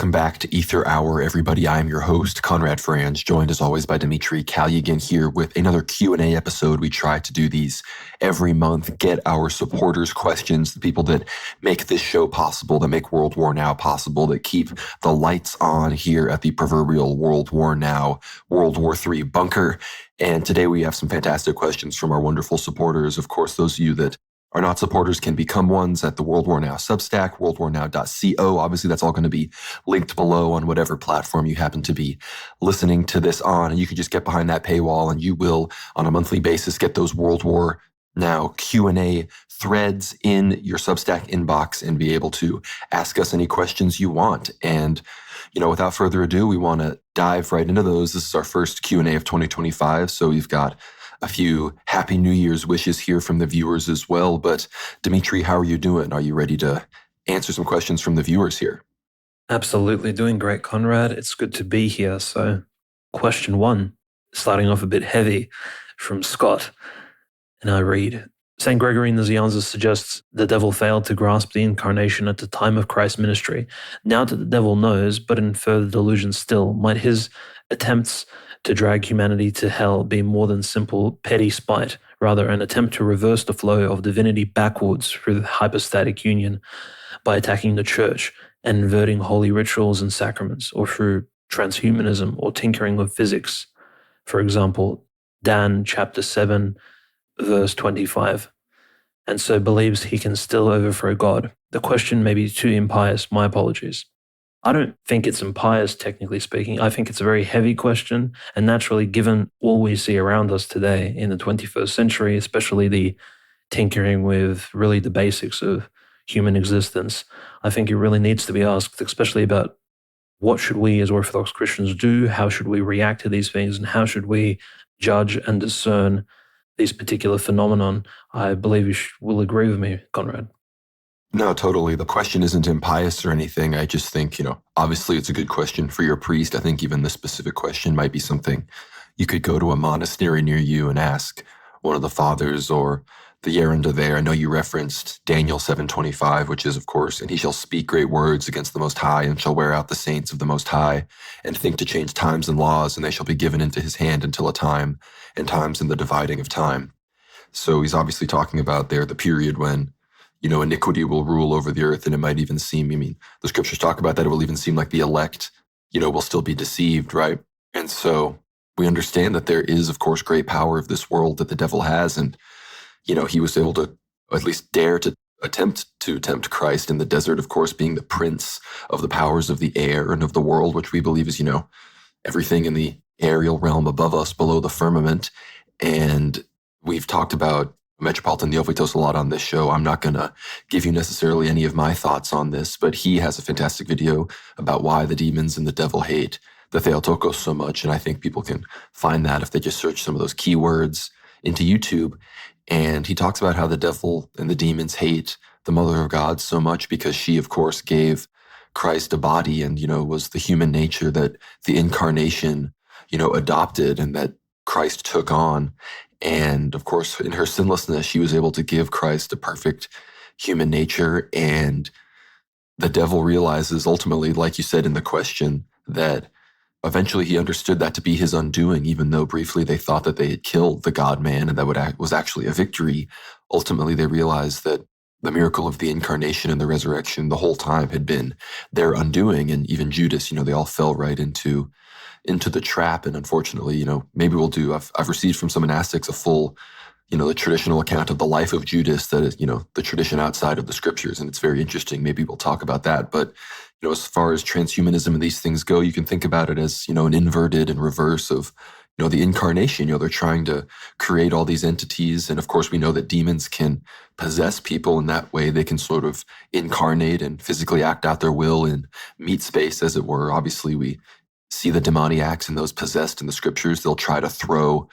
Welcome back to Aether Hour, everybody. I am your host, Conrad, joined as always by Dmitriy again here with another Q&A episode. We try to do these every month, get our supporters' questions, the people that make this show possible, that make World War Now possible, that keep the lights on here at the proverbial World War Now, World War III bunker. And today we have some fantastic questions from our wonderful supporters. Of course, those of you that are not supporters can become ones at the World War Now Substack, worldwarnow.co. Obviously, that's all going to be linked below on whatever platform you happen to be listening to this on. And you can just get behind that paywall and you will, on a monthly basis, get those World War Now Q&A threads in your Substack inbox and be able to ask us any questions you want. And, without further ado, we want to dive right into those. This is our first Q&A of 2025. So we've got a few Happy New Year's wishes here from the viewers as well. But Dmitry, how are you doing? Are you ready to answer some questions from the viewers here? Absolutely. Doing great, Conrad. It's good to be here. So question 1, starting off a bit heavy from Scott. And I read, St. Gregory Nazianzus suggests the devil failed to grasp the incarnation at the time of Christ's ministry. Now that the devil knows, but in further delusion still, might his attempts to drag humanity to hell be more than simple petty spite, rather an attempt to reverse the flow of divinity backwards through the hypostatic union by attacking the church and inverting holy rituals and sacraments, or through transhumanism or tinkering with physics? For example, Dan chapter 7, verse 25. And so believes he can still overthrow God. The question may be too impious, my apologies. I don't think it's impious, technically speaking. I think it's a very heavy question, and naturally, given all we see around us today in the 21st century, especially the tinkering with really the basics of human existence, I think it really needs to be asked, especially about what should we as Orthodox Christians do, how should we react to these things, and how should we judge and discern these particular phenomenon. I believe you will agree with me, Conrad. No, totally. The question isn't impious or anything. I just think, obviously it's a good question for your priest. I think even this specific question might be something you could go to a monastery near you and ask one of the fathers or the Yerunda there. I know you referenced Daniel 7:25, which is, of course, and he shall speak great words against the Most High and shall wear out the saints of the Most High and think to change times and laws, and they shall be given into his hand until a time and times in the dividing of time. So he's obviously talking about there the period when iniquity will rule over the earth, and it might even seem, the scriptures talk about that, it will even seem like the elect, will still be deceived, right? And so we understand that there is, of course, great power of this world that the devil has, and, he was able to at least dare to tempt Christ in the desert, of course, being the prince of the powers of the air and of the world, which we believe is, everything in the aerial realm above us, below the firmament. And we've talked about Metropolitan Neophytos a lot on this show. I'm not going to give you necessarily any of my thoughts on this, but he has a fantastic video about why the demons and the devil hate the Theotokos so much. And I think people can find that if they just search some of those keywords into YouTube. And he talks about how the devil and the demons hate the Mother of God so much because she, of course, gave Christ a body and, was the human nature that the incarnation, adopted and that Christ took on. And of course, in her sinlessness, she was able to give Christ a perfect human nature. And the devil realizes ultimately, like you said in the question, that eventually he understood that to be his undoing, even though briefly they thought that they had killed the God-man and that was actually a victory. Ultimately, they realized that the miracle of the incarnation and the resurrection the whole time had been their undoing. And even Judas, they all fell right into the trap. And unfortunately, maybe we'll do, I've received from some monastics a full, the traditional account of the life of Judas that is, the tradition outside of the scriptures. And it's very interesting. Maybe we'll talk about that. But, as far as transhumanism and these things go, you can think about it as, an inverted and reverse of, the incarnation. They're trying to create all these entities. And of course, we know that demons can possess people in that way. They can sort of incarnate and physically act out their will in meat space, as it were. Obviously, we see the demoniacs and those possessed in the scriptures. They'll try to throw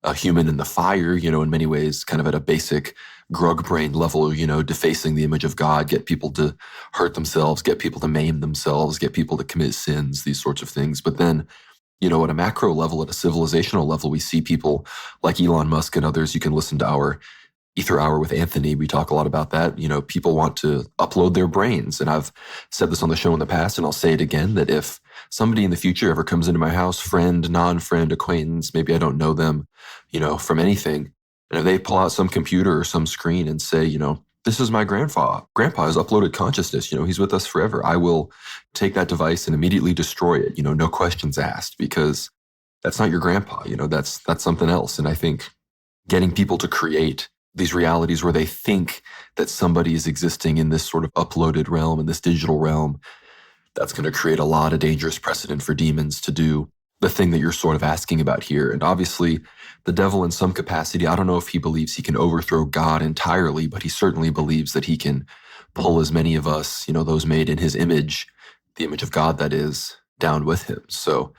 a human in the fire, in many ways, kind of at a basic grug brain level, defacing the image of God, get people to hurt themselves, get people to maim themselves, get people to commit sins, these sorts of things. But then, at a macro level, at a civilizational level, we see people like Elon Musk and others. You can listen to our Aether Hour with Anthony, we talk a lot about that. People want to upload their brains. And I've said this on the show in the past, and I'll say it again, that if somebody in the future ever comes into my house, friend, non-friend, acquaintance, maybe I don't know them, from anything, and if they pull out some computer or some screen and say, this is my grandpa. Grandpa has uploaded consciousness. He's with us forever. I will take that device and immediately destroy it. No questions asked, because that's not your grandpa. That's something else. And I think getting people to create these realities where they think that somebody is existing in this sort of uploaded realm, in this digital realm, that's going to create a lot of dangerous precedent for demons to do the thing that you're sort of asking about here. And obviously, the devil in some capacity, I don't know if he believes he can overthrow God entirely, but he certainly believes that he can pull as many of us, those made in his image, the image of God that is, down with him. So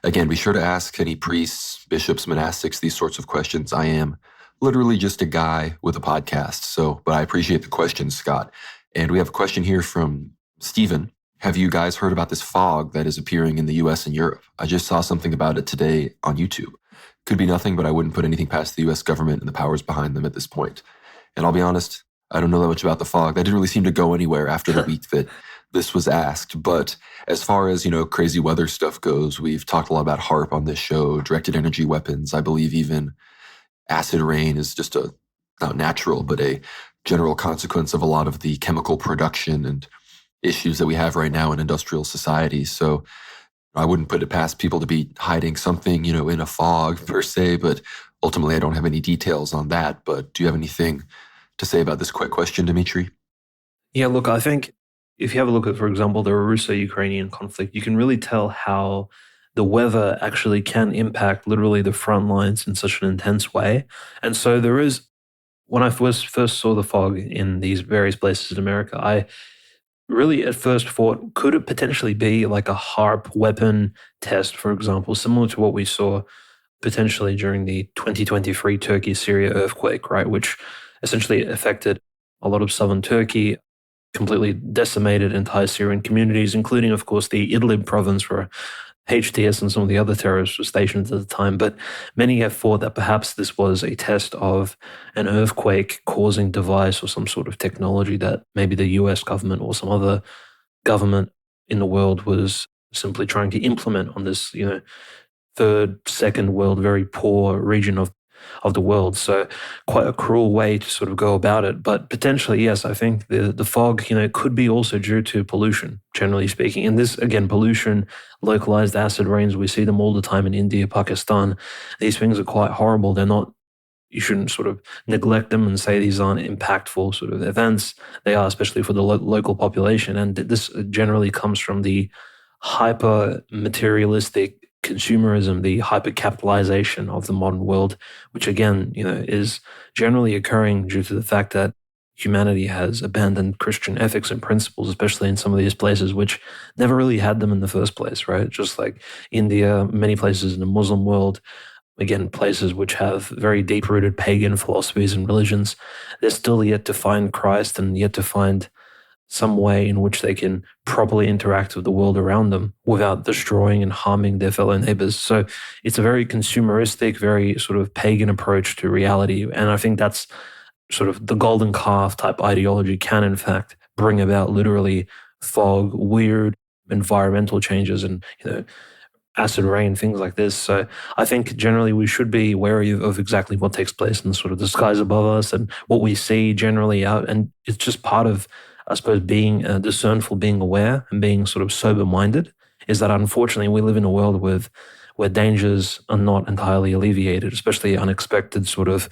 again, be sure to ask any priests, bishops, monastics, these sorts of questions. I am literally just a guy with a podcast. But I appreciate the question, Scott. And we have a question here from Stephen. Have you guys heard about this fog that is appearing in the US and Europe? I just saw something about it today on YouTube. Could be nothing, but I wouldn't put anything past the US government and the powers behind them at this point. And I'll be honest, I don't know that much about the fog. That didn't really seem to go anywhere after the week that this was asked. But as far as, crazy weather stuff goes, we've talked a lot about HARP on this show, directed energy weapons. I believe even acid rain is just not natural, but a general consequence of a lot of the chemical production and issues that we have right now in industrial society. So I wouldn't put it past people to be hiding something, in a fog per se, but ultimately I don't have any details on that. But do you have anything to say about this quick question, Dmitry? Yeah, look, I think if you have a look at, for example, the Russo-Ukrainian conflict, you can really tell how the weather actually can impact literally the front lines in such an intense way. And so there is, when I first saw the fog in these various places in America, I really at first thought, could it potentially be like a HARP weapon test, for example, similar to what we saw potentially during the 2023 Turkey-Syria earthquake, right, which essentially affected a lot of southern Turkey, completely decimated entire Syrian communities, including, of course, the Idlib province where HTS and some of the other terrorists were stationed at the time. But many have thought that perhaps this was a test of an earthquake-causing device or some sort of technology that maybe the US government or some other government in the world was simply trying to implement on this, third, second world, very poor region of the world. So quite a cruel way to sort of go about it. But potentially, yes, I think the fog, could be also due to pollution, generally speaking. And this, again, pollution, localized acid rains, we see them all the time in India, Pakistan. These things are quite horrible. They're not, you shouldn't sort of neglect them and say these aren't impactful sort of events. They are, especially for the local population. And this generally comes from the hyper materialistic consumerism, the hypercapitalization of the modern world, which again, is generally occurring due to the fact that humanity has abandoned Christian ethics and principles, especially in some of these places which never really had them in the first place, right? Just like India, many places in the Muslim world, again, places which have very deep-rooted pagan philosophies and religions, they're still yet to find Christ and yet to find some way in which they can properly interact with the world around them without destroying and harming their fellow neighbors. So it's a very consumeristic, very sort of pagan approach to reality. And I think that's sort of the golden calf type ideology can, in fact, bring about literally fog, weird environmental changes and, acid rain, things like this. So I think generally we should be wary of exactly what takes place in sort of the skies above us and what we see generally out. And it's just part of, I suppose, being discernful, being aware and being sort of sober-minded, is that unfortunately we live in a world where dangers are not entirely alleviated, especially unexpected sort of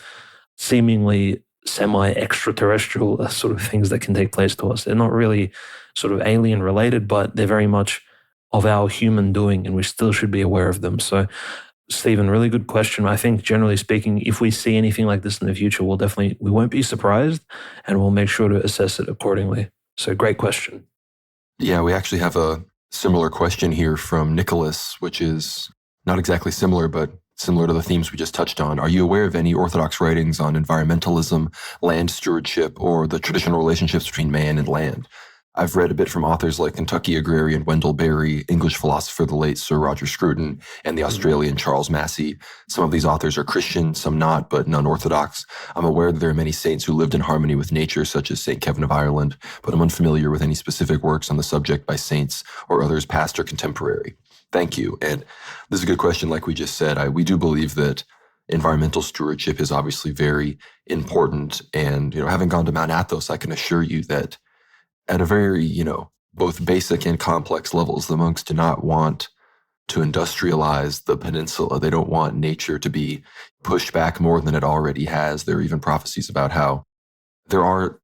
seemingly semi-extraterrestrial sort of things that can take place to us. They're not really sort of alien related, but they're very much of our human doing, and we still should be aware of them. So, Stephen, really good question. I think generally speaking, if we see anything like this in the future, we won't be surprised and we'll make sure to assess it accordingly. So great question. Yeah, we actually have a similar question here from Nicholas, which is not exactly similar, but similar to the themes we just touched on. Are you aware of any Orthodox writings on environmentalism, land stewardship, or the traditional relationships between man and land? I've read a bit from authors like Kentucky agrarian Wendell Berry, English philosopher the late Sir Roger Scruton, and the Australian Charles Massey. Some of these authors are Christian, some not, but none Orthodox. I'm aware that there are many saints who lived in harmony with nature, such as St. Kevin of Ireland, but I'm unfamiliar with any specific works on the subject by saints or others past or contemporary. Thank you. And this is a good question, like we just said. We do believe that environmental stewardship is obviously very important. And, having gone to Mount Athos, I can assure you that at a very, both basic and complex levels, the monks do not want to industrialize the peninsula. They don't want nature to be pushed back more than it already has. There are even prophecies about how there are,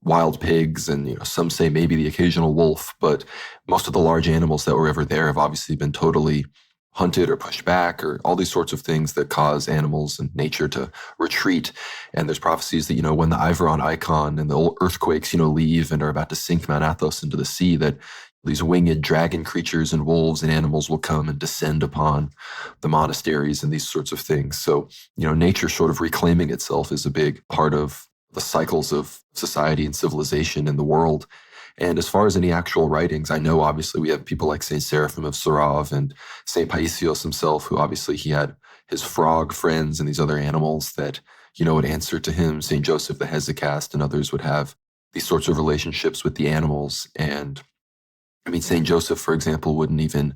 wild pigs and, some say maybe the occasional wolf, but most of the large animals that were ever there have obviously been totally hunted or pushed back, or all these sorts of things that cause animals and nature to retreat. And there's prophecies that, when the Iveron icon and the earthquakes, leave and are about to sink Mount Athos into the sea, that these winged dragon creatures and wolves and animals will come and descend upon the monasteries and these sorts of things. So, nature sort of reclaiming itself is a big part of the cycles of society and civilization in the world. And as far as any actual writings, I know obviously we have people like St. Seraphim of Sarov and St. Paisios himself, who obviously he had his frog friends and these other animals that, would answer to him. St. Joseph the Hesychast and others would have these sorts of relationships with the animals. And St. Joseph, for example, wouldn't even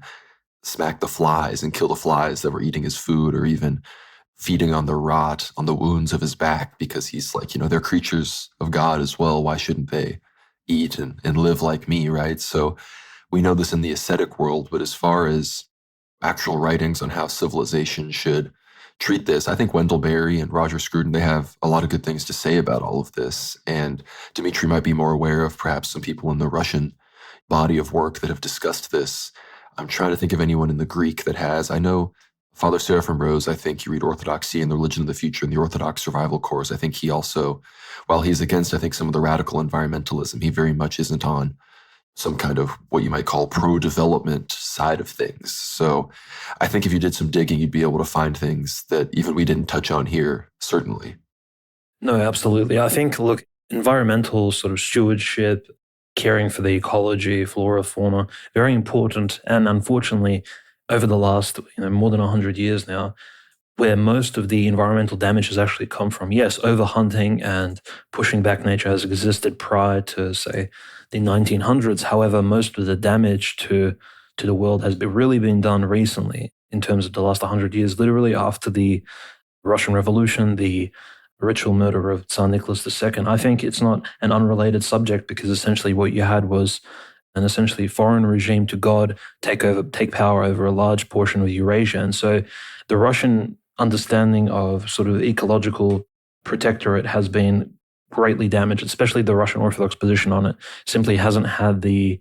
smack the flies and kill the flies that were eating his food, or even feeding on the rot on the wounds of his back, because he's like, they're creatures of God as well. Why shouldn't they eat and live like me, right? So we know this in the ascetic world, but as far as actual writings on how civilization should treat this, I think Wendell Berry and Roger Scruton, they have a lot of good things to say about all of this. And Dmitry might be more aware of perhaps some people in the Russian body of work that have discussed this. I'm trying to think of anyone in the Greek that has. I know Father Seraphim Rose, I think you read Orthodoxy and the Religion of the Future and the Orthodox Survival Course. I think he also, while he's against, I think, some of the radical environmentalism, he very much isn't on some kind of what you might call pro-development side of things. So I think if you did some digging, you'd be able to find things that even we didn't touch on here, certainly. No, absolutely. I think, look, environmental sort of stewardship, caring for the ecology, flora, fauna, very important. And unfortunately, over the last more than 100 years now, where most of the environmental damage has actually come from. Yes, overhunting and pushing back nature has existed prior to, say, the 1900s. However, most of the damage to the world has really been done recently in terms of the last 100 years, literally after the Russian Revolution, the ritual murder of Tsar Nicholas II. I think it's not an unrelated subject, because essentially what you had was an essentially foreign regime to God take power over a large portion of Eurasia. And so the Russian understanding of sort of ecological protectorate has been greatly damaged, especially the Russian Orthodox position on it simply hasn't had the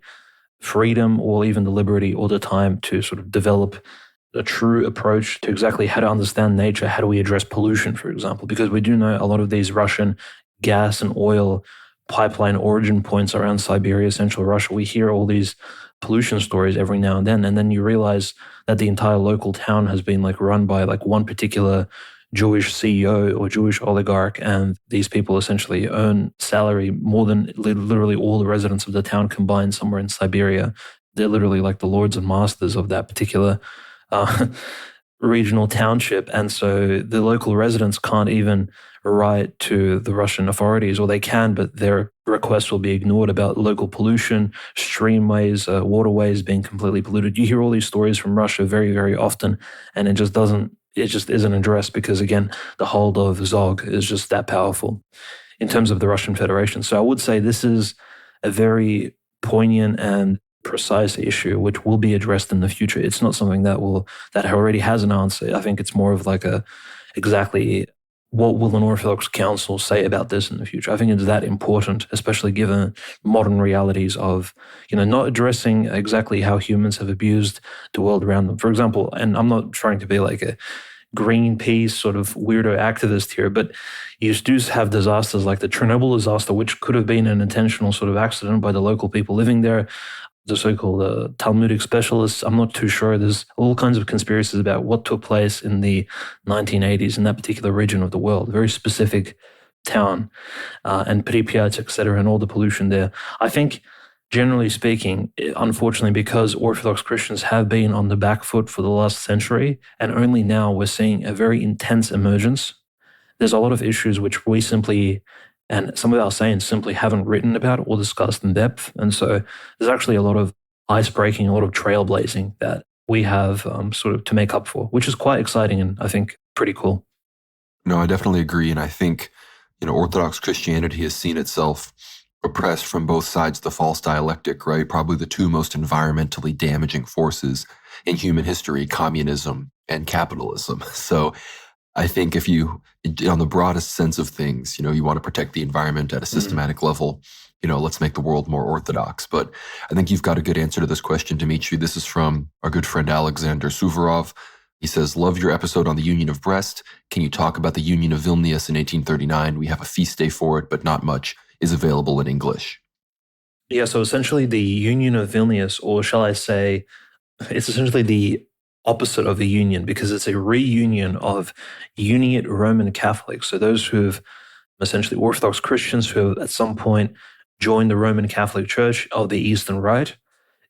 freedom or even the liberty or the time to sort of develop a true approach to exactly how to understand nature. How do we address pollution, for example? Because we do know a lot of these Russian gas and oil pipeline origin points around Siberia, central Russia. We hear all these pollution stories every now and then you realize that the entire local town has been run by one particular Jewish CEO or Jewish oligarch, and these people essentially earn salary more than literally all the residents of the town combined somewhere in Siberia. They're literally like the lords and masters of that particular regional township. And so the local residents can't even write to the Russian authorities, or they can, but their requests will be ignored about local pollution, streamways, waterways being completely polluted. You hear all these stories from Russia very, very often, and it just isn't addressed because, again, the hold of Zog is just that powerful in terms of the Russian Federation. So I would say this is a very poignant and precise issue which will be addressed in the future. It's not something that already has an answer. I think it's more of exactly what will an Orthodox Council say about this in the future. I think it's that important, especially given modern realities of, not addressing exactly how humans have abused the world around them. For example, and I'm not trying to be like a Greenpeace sort of weirdo activist here, but you do have disasters like the Chernobyl disaster, which could have been an intentional sort of accident by the local people living there. The so-called Talmudic specialists, I'm not too sure. There's all kinds of conspiracies about what took place in the 1980s in that particular region of the world, a very specific town, and Pripyat, etc., and all the pollution there. I think Generally speaking, unfortunately, because Orthodox Christians have been on the back foot for the last century, and only now we're seeing a very intense emergence, there's a lot of issues which we simply, and some of our saints simply haven't written about or discussed in depth. And so there's actually a lot of ice breaking, a lot of trailblazing that we have sort of to make up for, which is quite exciting and I think pretty cool. No, I definitely agree. And I think, Orthodox Christianity has seen itself oppressed from both sides of the false dialectic, right? Probably the two most environmentally damaging forces in human history, communism and capitalism. So I think if you, on the broadest sense of things, you want to protect the environment at a systematic level, let's make the world more orthodox. But I think you've got a good answer to this question, Dmitry. This is from our good friend Alexander Suvorov. He says, love your episode on the Union of Brest. Can you talk about the Union of Vilnius in 1839? We have a feast day for it, but not much is available in English. Yeah, so essentially the Union of Vilnius, or shall I say, it's essentially the opposite of a union because it's a reunion of Uniate Roman Catholics. So those who've essentially Orthodox Christians who have at some point joined the Roman Catholic Church of the Eastern Rite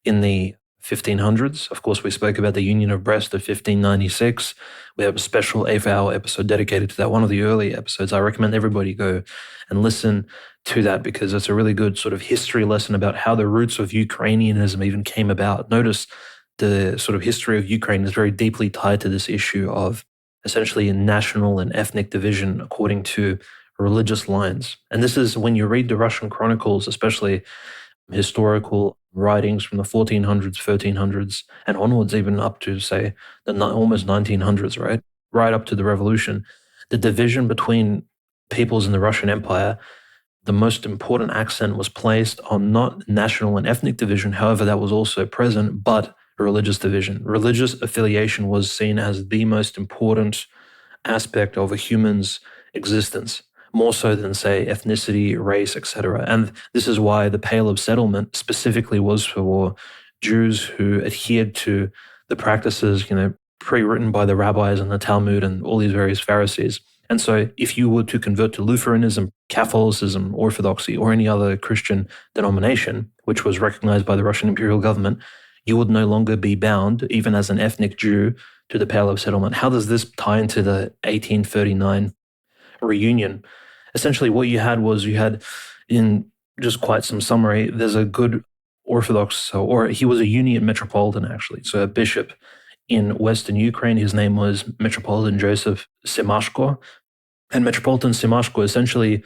in the 1500s. Of course, we spoke about the Union of Brest of 1596. We have a special Aether Hour episode dedicated to that, one of the early episodes. I recommend everybody go and listen to that because it's a really good sort of history lesson about how the roots of Ukrainianism even came about. Notice the sort of history of Ukraine is very deeply tied to this issue of essentially national and ethnic division according to religious lines. And this is when you read the Russian chronicles, especially historical writings from the 1400s, 1300s, and onwards, even up to, say, the almost 1900s, right? Right up to the revolution. The division between peoples in the Russian Empire, the most important accent was placed on not national and ethnic division, however, that was also present, but religious division. Religious affiliation was seen as the most important aspect of a human's existence, more so than, say, ethnicity, race, etc. And this is why the Pale of Settlement specifically was for Jews who adhered to the practices, pre-written by the rabbis and the Talmud and all these various Pharisees. And so if you were to convert to Lutheranism, Catholicism, Orthodoxy, or any other Christian denomination, which was recognized by the Russian imperial government, you would no longer be bound, even as an ethnic Jew, to the Pale of Settlement. How does this tie into the 1839 reunion? Essentially, what you had, in just quite some summary, there's a good Orthodox, or he was a Uniate Metropolitan, actually, so a bishop in Western Ukraine. His name was Metropolitan Joseph Semashko. And Metropolitan Semashko essentially,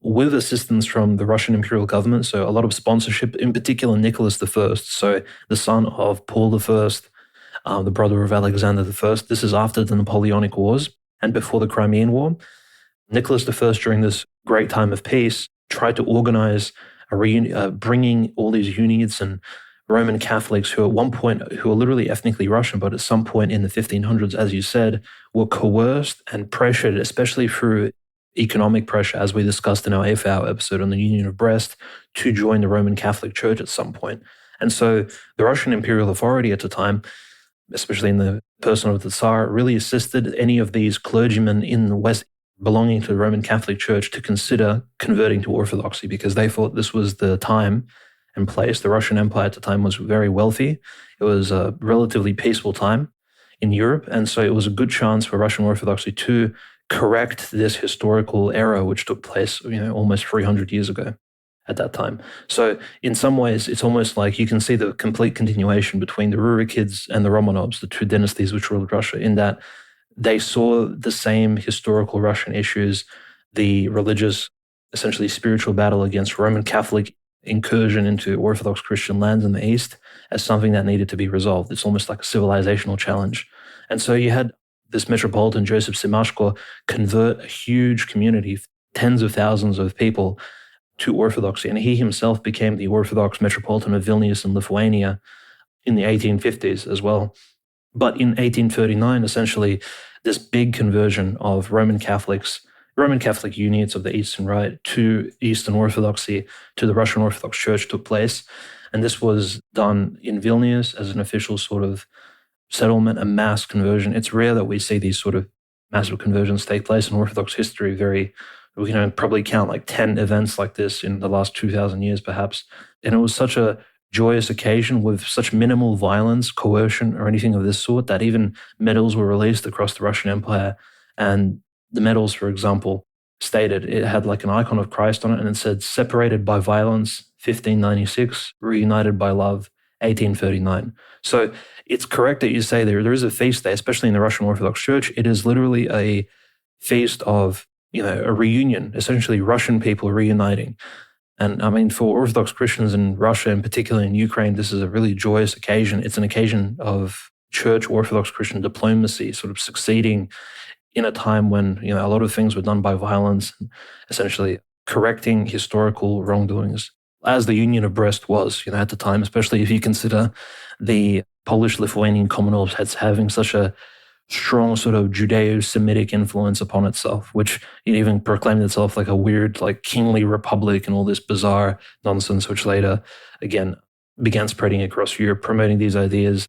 with assistance from the Russian imperial government, so a lot of sponsorship, in particular Nicholas I, so the son of Paul I, the brother of Alexander I. This is after the Napoleonic Wars and before the Crimean War. Nicholas I, during this great time of peace, tried to organize a reunion, bringing all these Uniates and Roman Catholics who at one point, who were literally ethnically Russian, but at some point in the 1500s, as you said, were coerced and pressured, especially through economic pressure, as we discussed in our Aether Hour episode on the Union of Brest, to join the Roman Catholic Church at some point. And so the Russian imperial authority at the time, especially in the person of the Tsar, really assisted any of these clergymen in the West belonging to the Roman Catholic Church to consider converting to Orthodoxy because they thought this was the time and place. The Russian Empire at the time was very wealthy. It was a relatively peaceful time in Europe. And so it was a good chance for Russian Orthodoxy to correct this historical error which took place, almost 300 years ago at that time. So in some ways, it's almost like you can see the complete continuation between the Rurikids and the Romanovs, the two dynasties which ruled Russia, in that they saw the same historical Russian issues, the religious, essentially spiritual battle against Roman Catholic incursion into Orthodox Christian lands in the East, as something that needed to be resolved. It's almost like a civilizational challenge. And so you had this Metropolitan Joseph Semashko convert a huge community, tens of thousands of people, to Orthodoxy. And he himself became the Orthodox Metropolitan of Vilnius in Lithuania in the 1850s as well. But in 1839, essentially, this big conversion of Roman Catholic Uniates of the Eastern Rite to Eastern Orthodoxy, to the Russian Orthodox Church took place. And this was done in Vilnius as an official sort of settlement, a mass conversion. It's rare that we see these sort of massive conversions take place in Orthodox history, very We can probably count like 10 events like this in the last 2,000 years, perhaps. And it was such a joyous occasion with such minimal violence, coercion, or anything of this sort that even medals were released across the Russian Empire. And the medals, for example, stated it had like an icon of Christ on it, and it said, separated by violence, 1596, reunited by love, 1839. So it's correct that you say there is a feast day, especially in the Russian Orthodox Church. It is literally a feast of, a reunion, essentially Russian people reuniting. And I mean, for Orthodox Christians in Russia, and particularly in Ukraine, this is a really joyous occasion. It's an occasion of church Orthodox Christian diplomacy, sort of succeeding in a time when, a lot of things were done by violence, and essentially correcting historical wrongdoings, as the Union of Brest was, at the time, especially if you consider the Polish-Lithuanian Commonwealth as having such a strong sort of Judeo-Semitic influence upon itself, which it even proclaimed itself like a weird, like kingly republic and all this bizarre nonsense, which later, again, began spreading across Europe, promoting these ideas,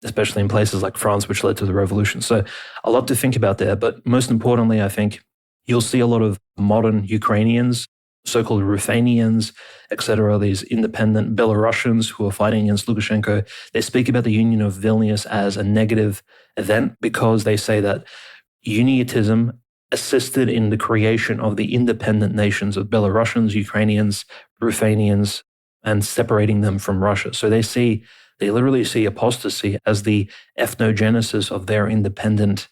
especially in places like France, which led to the revolution. So a lot to think about there. But most importantly, I think you'll see a lot of modern Ukrainians, so-called Ruthenians, etc., these independent Belarusians who are fighting against Lukashenko. They speak about the Union of Vilnius as a negative event because they say that Unionism assisted in the creation of the independent nations of Belarusians, Ukrainians, Ruthenians, and separating them from Russia. So they literally see apostasy as the ethnogenesis of their independent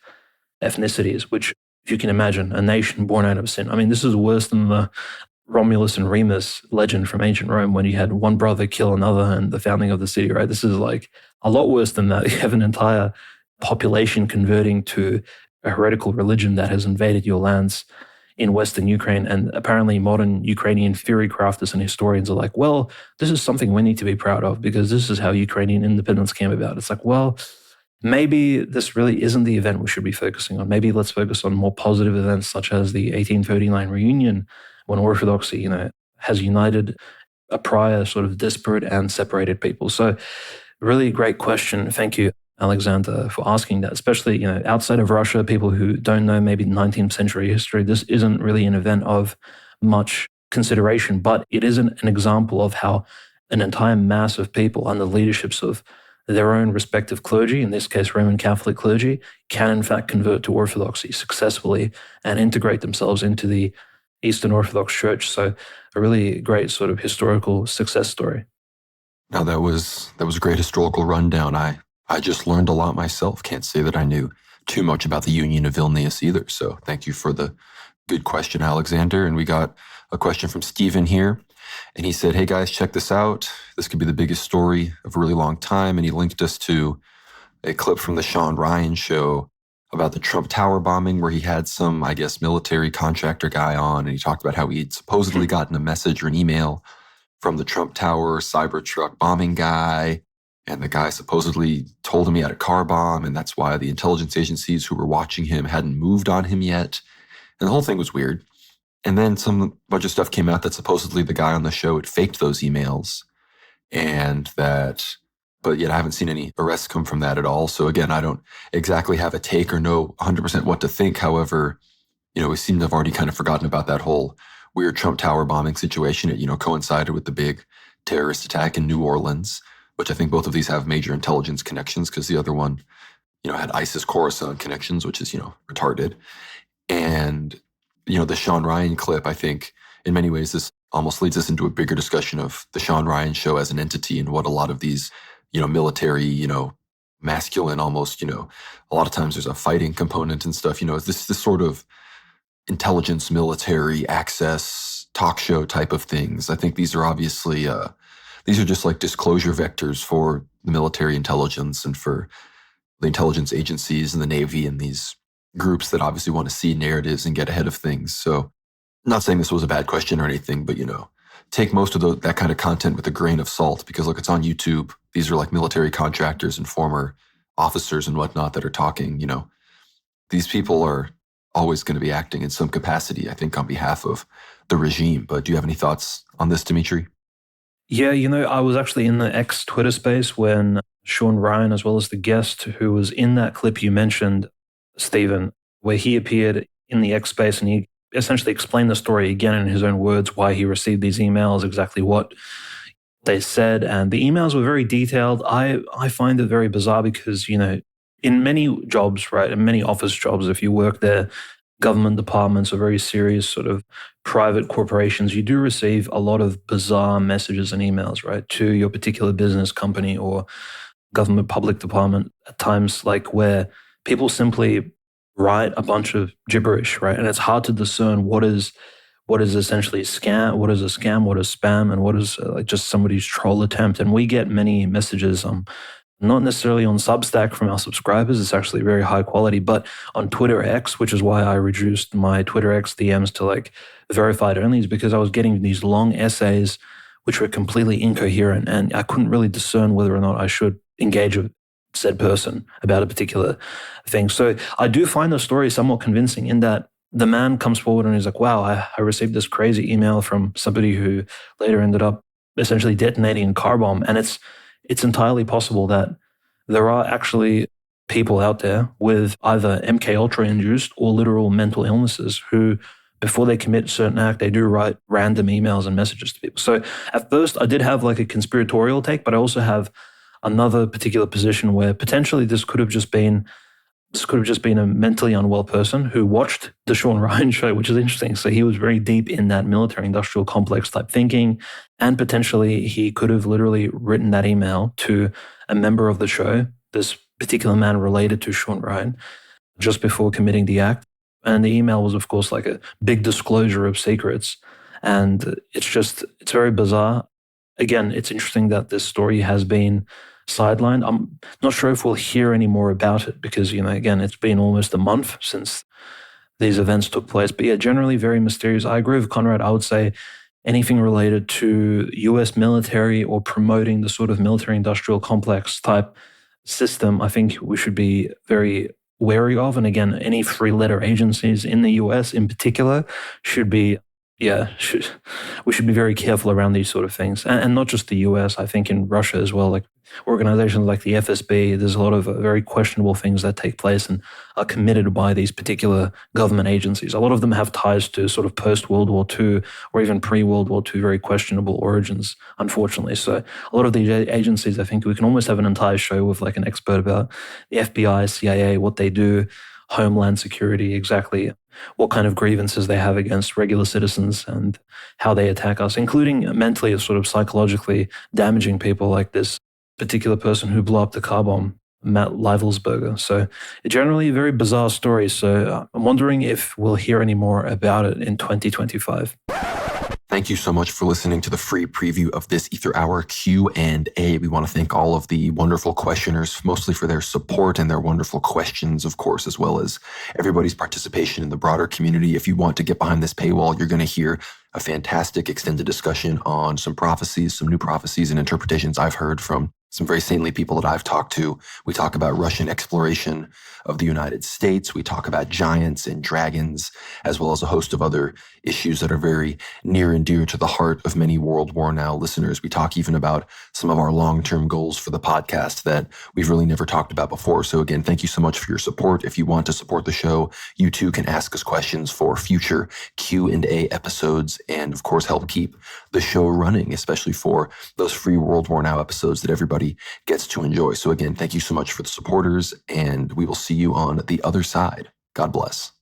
ethnicities, which, if you can imagine, a nation born out of sin. I mean, this is worse than the Romulus and Remus legend from ancient Rome when you had one brother kill another and the founding of the city, right? This is like a lot worse than that. You have an entire population converting to a heretical religion that has invaded your lands in Western Ukraine. And apparently modern Ukrainian theory crafters and historians are like, well, this is something we need to be proud of because this is how Ukrainian independence came about. It's like, well, maybe this really isn't the event we should be focusing on. Maybe let's focus on more positive events such as the 1839 reunion, when Orthodoxy, has united a prior sort of disparate and separated people. So really great question. Thank you, Alexander, for asking that, especially, outside of Russia, people who don't know maybe 19th century history, this isn't really an event of much consideration, but it is an example of how an entire mass of people under the leaderships of their own respective clergy, in this case Roman Catholic clergy, can in fact convert to Orthodoxy successfully and integrate themselves into the Eastern Orthodox Church. So a really great sort of historical success story. Now that was a great historical rundown. I just learned a lot myself. Can't say that I knew too much about the Union of Vilnius either. So thank you for the good question, Alexander. And we got a question from Stephen here. And he said, hey guys, check this out. This could be the biggest story of a really long time. And he linked us to a clip from the Sean Ryan show about the Trump Tower bombing, where he had some, I guess, military contractor guy on, and he talked about how he'd supposedly gotten a message or an email from the Trump Tower Cybertruck bombing guy, and the guy supposedly told him he had a car bomb, and that's why the intelligence agencies who were watching him hadn't moved on him yet. And the whole thing was weird. And then bunch of stuff came out that supposedly the guy on the show had faked those emails, but yet I haven't seen any arrests come from that at all. So again, I don't exactly have a take or know 100% what to think. However, we seem to have already kind of forgotten about that whole weird Trump Tower bombing situation. It, coincided with the big terrorist attack in New Orleans, which I think both of these have major intelligence connections because the other one, had ISIS Khorasan connections, which is, retarded. And, the Sean Ryan clip, I think in many ways, this almost leads us into a bigger discussion of the Sean Ryan show as an entity and what a lot of these military, masculine almost, a lot of times there's a fighting component and stuff, this sort of intelligence, military access, talk show type of things. I think these are obviously, these are just like disclosure vectors for the military intelligence and for the intelligence agencies and the Navy and these groups that obviously want to see narratives and get ahead of things. So I'm not saying this was a bad question or anything, but, take most of that kind of content with a grain of salt because, look, it's on YouTube. These are like military contractors and former officers and whatnot that are talking. These people are always going to be acting in some capacity, I think, on behalf of the regime. But do you have any thoughts on this, Dmitry? Yeah, I was actually in the X Twitter space when Sean Ryan, as well as the guest who was in that clip you mentioned, Stephen, where he appeared in the X space and he essentially explained the story again in his own words, why he received these emails, exactly what they said. And the emails were very detailed. I find it very bizarre because, in many jobs, right, in many office jobs, if you work there, government departments or very serious sort of private corporations, you do receive a lot of bizarre messages and emails, right, to your particular business company or government public department at times, like where people simply write a bunch of gibberish, right? And it's hard to discern what is essentially scam, what is a scam, what is spam, and what is like just somebody's troll attempt. And we get many messages, not necessarily on Substack from our subscribers. It's actually very high quality, but on Twitter X, which is why I reduced my Twitter X DMs to like verified only, is because I was getting these long essays which were completely incoherent, and I couldn't really discern whether or not I should engage with said person about a particular thing. So I do find the story somewhat convincing in that the man comes forward and he's like, wow, I received this crazy email from somebody who later ended up essentially detonating a car bomb. And it's entirely possible that there are actually people out there with either MK Ultra induced or literal mental illnesses who, before they commit a certain act, they do write random emails and messages to people. So at first I did have like a conspiratorial take, but I also have another particular position where potentially this could have just been a mentally unwell person who watched the Sean Ryan show, which is interesting. So he was very deep in that military industrial complex type thinking, and potentially he could have literally written that email to a member of the show, this particular man related to Sean Ryan, just before committing the act. And the email was, of course, like a big disclosure of secrets. And it's very bizarre. Again, it's interesting that this story has been sidelined. I'm not sure if we'll hear any more about it because, again, it's been almost a month since these events took place. But yeah, generally very mysterious. I agree with Conrad. I would say anything related to US military or promoting the sort of military-industrial complex type system, I think we should be very wary of. And again, any three-letter agencies in the US in particular we should be very careful around these sort of things. And not just the US, I think in Russia as well, like organizations like the FSB, there's a lot of very questionable things that take place and are committed by these particular government agencies. A lot of them have ties to sort of post-World War II or even pre-World War II, very questionable origins, unfortunately. So a lot of these agencies, I think we can almost have an entire show with like an expert about the FBI, CIA, what they do, Homeland Security, exactly what kind of grievances they have against regular citizens and how they attack us, including mentally or sort of psychologically damaging people like this particular person who blew up the car bomb, Matt Leivelsberger. So generally a very bizarre story. So I'm wondering if we'll hear any more about it in 2025. Thank you so much for listening to the free preview of this Aether Hour Q&A. We want to thank all of the wonderful questioners, mostly for their support and their wonderful questions, of course, as well as everybody's participation in the broader community. If you want to get behind this paywall, you're going to hear a fantastic extended discussion on some prophecies, some new prophecies and interpretations I've heard from some very saintly people that I've talked to. We talk about Russian exploration of the United States. We talk about giants and dragons, as well as a host of other issues that are very near and dear to the heart of many World War Now listeners. We talk even about some of our long-term goals for the podcast that we've really never talked about before. So again, thank you so much for your support. If you want to support the show, you too can ask us questions for future Q&A episodes and, of course, help keep the show running, especially for those free World War Now episodes that everybody gets to enjoy. So again, thank you so much for the supporters, and we will see you on the other side. God bless.